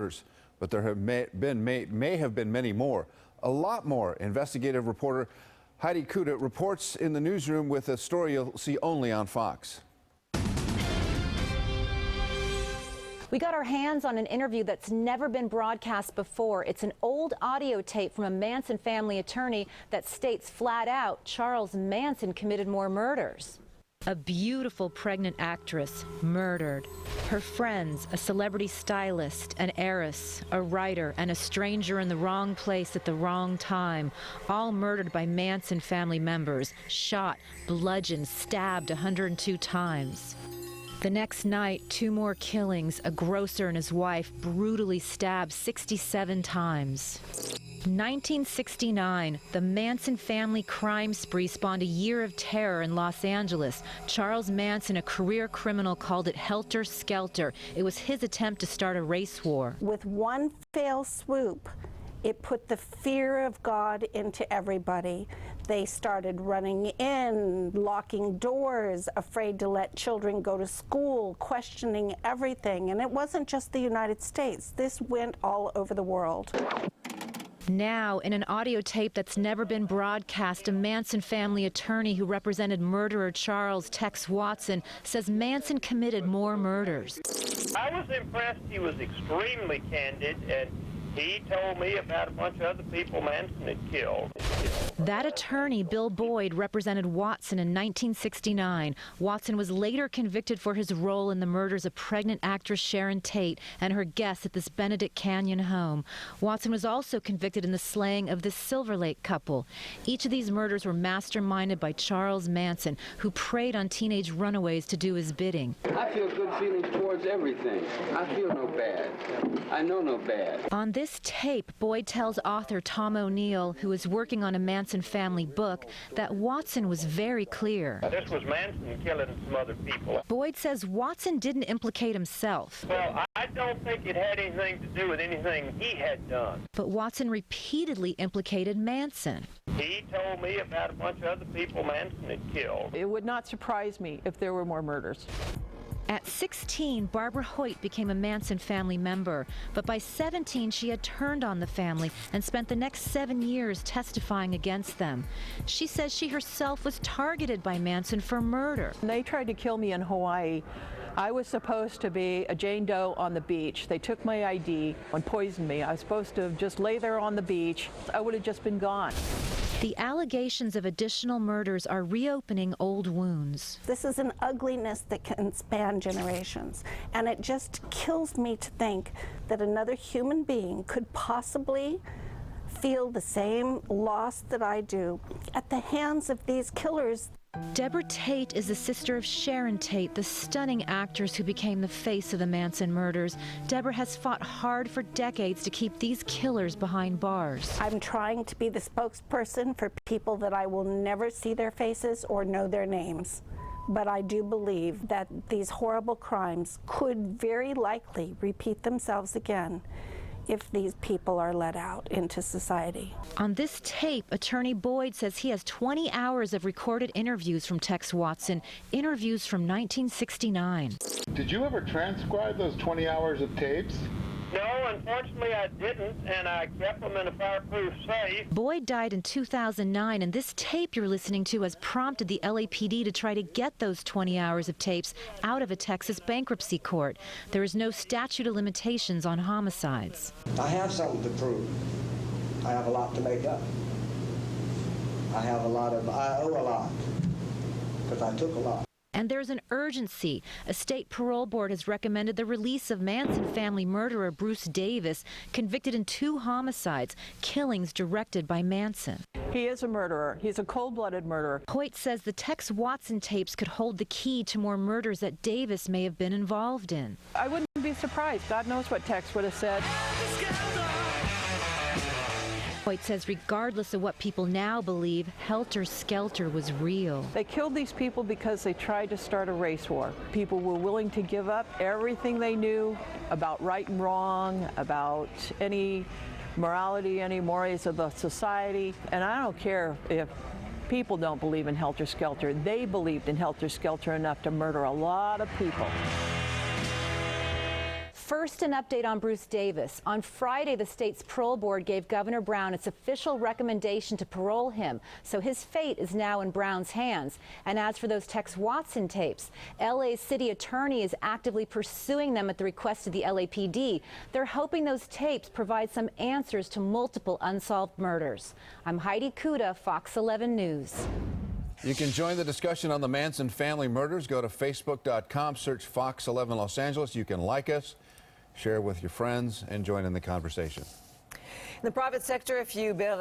murders, but there have may have been many more. A lot more. Investigative reporter Heidi Kuda reports in the newsroom with a story you'll see only on Fox. We got our hands on an interview that's never been broadcast before. It's an old audio tape from a Manson family attorney that states flat out Charles Manson committed more murders. A beautiful pregnant actress murdered. Her friends, a celebrity stylist, an heiress, a writer, and a stranger in the wrong place at the wrong time, all murdered by Manson family members, shot, bludgeoned, stabbed 102 times. The next night, 2 more killings, a grocer and his wife brutally stabbed 67 times. 1969, the Manson family crime spree spawned a year of terror in Los Angeles. Charles Manson, a career criminal, called it helter skelter. It was his attempt to start a race war. With one fell swoop, it put the fear of God into everybody. They started running in, locking doors, afraid to let children go to school, questioning everything. And it wasn't just the United States. This went all over the world. Now, in an audio tape that's never been broadcast, a Manson family attorney who represented murderer Charles Tex Watson says Manson committed more murders. I was impressed. He was extremely candid, and he told me about a bunch of other people Manson had killed. That attorney, Bill Boyd, represented Watson in 1969. Watson was later convicted for his role in the murders of pregnant actress Sharon Tate and her guests at this Benedict Canyon home. Watson was also convicted in the slaying of the Silver Lake couple. Each of these murders were masterminded by Charles Manson, who preyed on teenage runaways to do his bidding. I feel good feelings towards everything. I feel no bad. I know no bad. On this tape, Boyd tells author Tom O'Neill, who is working on a Manson family book, that Watson was very clear. This was Manson killing some other people. Boyd says Watson didn't implicate himself. Well, I don't think it had anything to do with anything he had done. But Watson repeatedly implicated Manson. He told me about a bunch of other people Manson had killed. It would not surprise me if there were more murders. At 16, Barbara Hoyt became a Manson family member, but by 17, she had turned on the family and spent the next 7 years testifying against them. She says she herself was targeted by Manson for murder. They tried to kill me in Hawaii. I was supposed to be a Jane Doe on the beach. They took my ID and poisoned me. I was supposed to just lay there on the beach. I would have just been gone. The allegations of additional murders are reopening old wounds. This is an ugliness that can span generations, and it just kills me to think that another human being could possibly feel the same loss that I do at the hands of these killers. Deborah Tate is the sister of Sharon Tate, the stunning actress who became the face of the Manson murders. Deborah has fought hard for decades to keep these killers behind bars. I'm trying to be the spokesperson for people that I will never see their faces or know their names. But I do believe that these horrible crimes could very likely repeat themselves again if these people are let out into society. On this tape, attorney Boyd says he has 20 hours of recorded interviews from Tex Watson, interviews from 1969. Did you ever transcribe those 20 hours of tapes? No, unfortunately I didn't, and I kept them in a fireproof safe. Boyd died in 2009, and this tape you're listening to has prompted the LAPD to try to get those 20 hours of tapes out of a Texas bankruptcy court. There is no statute of limitations on homicides. I have something to prove. I have a lot to make up. I owe a lot, because I took a lot. And there's an urgency. A state parole board has recommended the release of Manson family murderer Bruce Davis, convicted in 2 homicides, killings directed by Manson. He is a murderer. He's a cold-blooded murderer. Hoyt says the Tex Watson tapes could hold the key to more murders that Davis may have been involved in. I wouldn't be surprised. God knows what Tex would have said. Hoyt says regardless of what people now believe, Helter Skelter was real. They killed these people because they tried to start a race war. People were willing to give up everything they knew about right and wrong, about any morality, any mores of the society. And I don't care if people don't believe in Helter Skelter. They believed in Helter Skelter enough to murder a lot of people. First, an update on Bruce Davis. On Friday, the state's parole board gave Governor Brown its official recommendation to parole him, so his fate is now in Brown's hands. And as for those Tex Watson tapes, LA's city attorney is actively pursuing them at the request of the LAPD. They're hoping those tapes provide some answers to multiple unsolved murders. I'm Heidi Kuda, Fox 11 News. You can join the discussion on the Manson family murders. Go to facebook.com, search Fox 11 Los Angeles. You can like us, share with your friends, and join in the conversation. In the private sector, if you build